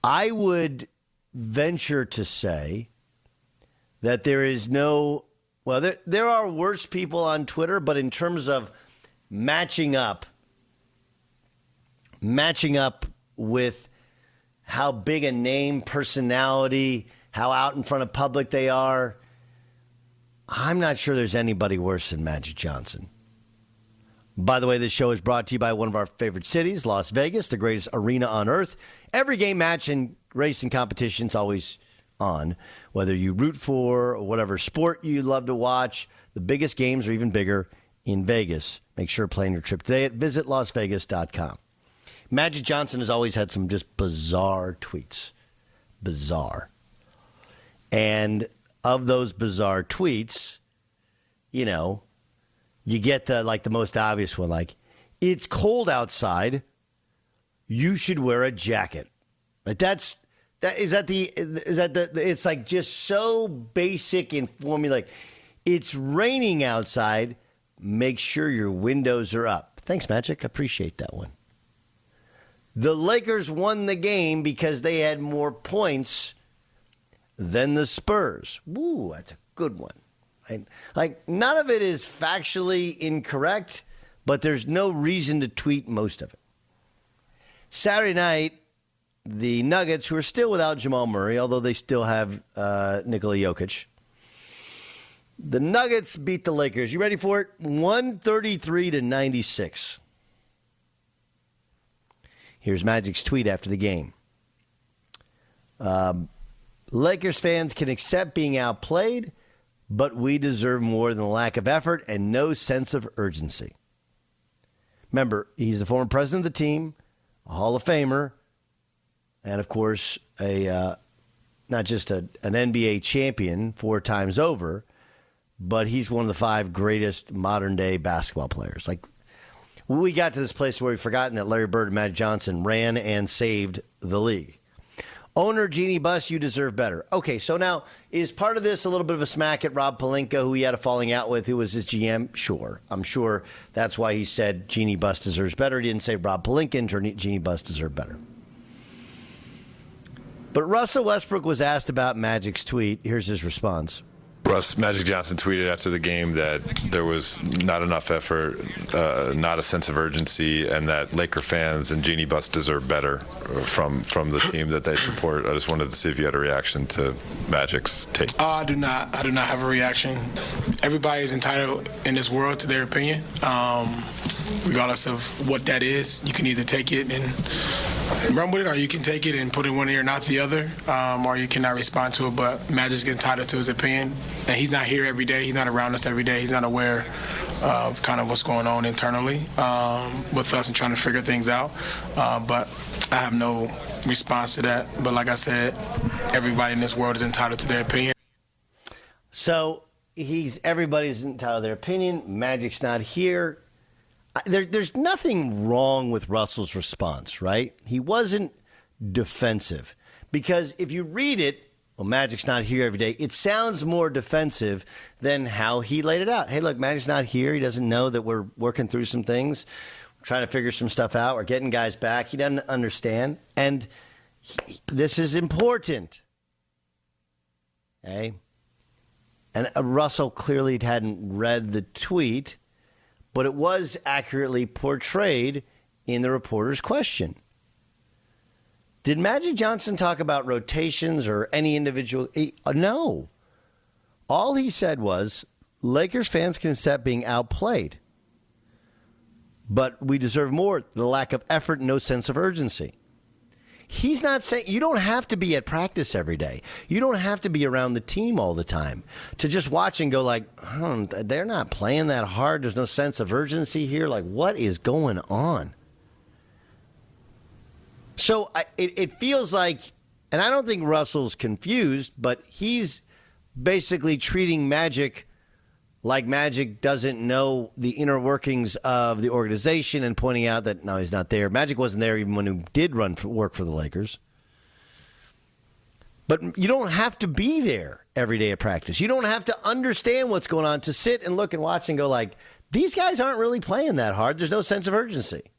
I would venture to say that there is no, well, there are worse people on Twitter, but in terms of matching up with how big a name, personality, how out in front of public they are, I'm not sure there's anybody worse than Magic Johnson. By the way, this show is brought to you by one of our favorite cities, Las Vegas, the greatest arena on earth. Every game, match, and race and competition is always on. Whether you root for or whatever sport you love to watch, the biggest games are even bigger in Vegas. Make sure to plan your trip today at visitlasvegas.com. Magic Johnson has always had some just bizarre tweets. Bizarre. And of those bizarre tweets, you know, you get the most obvious one, like, it's cold outside, you should wear a jacket. Like it's like just so basic and formulaic. It's raining outside, make sure your windows are up. Thanks, Magic. Appreciate that one. The Lakers won the game because they had more points than the Spurs. Woo, that's a good one. Right? Like, none of it is factually incorrect, but there's no reason to tweet most of it. Saturday night, the Nuggets, who are still without Jamal Murray, although they still have Nikola Jokic, the Nuggets beat the Lakers. You ready for it? 133-96. Here's Magic's tweet after the game. Lakers fans can accept being outplayed, but we deserve more than a lack of effort and no sense of urgency. Remember, he's the former president of the team, a Hall of Famer, and, of course, not just an NBA champion 4 times over, but he's one of the 5 greatest modern-day basketball players. Like, we got to this place where we've forgotten that Larry Bird and Magic Johnson ran and saved the league. Owner Jeanie Buss, you deserve better. Okay, so now, is part of this a little bit of a smack at Rob Pelinka, who he had a falling out with, who was his GM? Sure. I'm sure that's why he said Jeanie Buss deserves better. He didn't say Rob Pelinka and Jeanie Buss deserve better. But Russell Westbrook was asked about Magic's tweet. Here's his response. Magic Johnson tweeted after the game that there was not enough effort, not a sense of urgency, and that Laker fans and Jeanie Buss deserve better from the team that they support. I just wanted to see if you had a reaction to Magic's take. I do not have a reaction. Everybody is entitled in this world to their opinion. Regardless of what that is, you can either take it and run with it, or you can take it and put it in one ear, not the other, or you cannot respond to it. But Magic's entitled to his opinion, and he's not here every day. He's not around us every day. He's not aware of kind of what's going on internally with us and trying to figure things out. But I have no response to that. But like I said, everybody in this world is entitled to their opinion. So everybody's entitled to their opinion. Magic's not here. There's nothing wrong with Russell's response, right? He wasn't defensive. Because if you read it, well, Magic's not here every day, it sounds more defensive than how he laid it out. Hey, look, Magic's not here. He doesn't know that we're working through some things. We're trying to figure some stuff out. We're getting guys back. He doesn't understand. And this is important. Okay? And Russell clearly hadn't read the tweet, but it was accurately portrayed in the reporter's question. Did Magic Johnson talk about rotations or any individual? No. All he said was, Lakers fans can accept being outplayed, but we deserve more. The lack of effort, no sense of urgency. He's not saying you don't have to be at practice every day. You don't have to be around the team all the time to just watch and go like, they're not playing that hard. There's no sense of urgency here. Like, what is going on? So it feels like, and I don't think Russell's confused, but he's basically treating Magic like Magic doesn't know the inner workings of the organization and pointing out that, no, he's not there. Magic wasn't there even when he did work for the Lakers. But you don't have to be there every day at practice. You don't have to understand what's going on to sit and look and watch and go like, these guys aren't really playing that hard. There's no sense of urgency.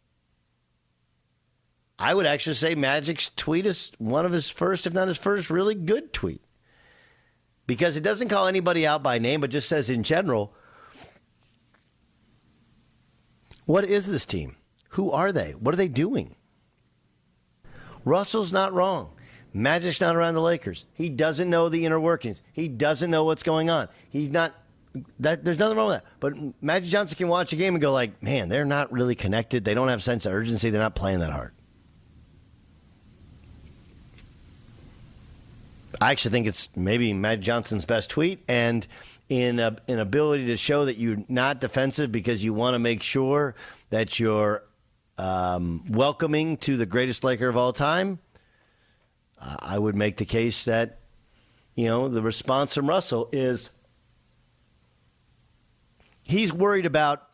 I would actually say Magic's tweet is one of his first, if not his first, really good tweet. Because it doesn't call anybody out by name, but just says in general, what is this team? Who are they? What are they doing? Russell's not wrong. Magic's not around the Lakers. He doesn't know the inner workings. He doesn't know what's going on. He's not. There's nothing wrong with that. But Magic Johnson can watch a game and go like, man, they're not really connected. They don't have a sense of urgency. They're not playing that hard. I actually think it's maybe Magic Johnson's best tweet, and in an ability to show that you're not defensive because you want to make sure that you're welcoming to the greatest Laker of all time. I would make the case that, the response from Russell is he's worried about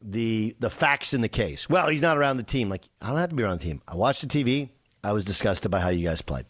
the facts in the case. Well, he's not around the team. Like, I don't have to be around the team. I watched the TV. I was disgusted by how you guys played.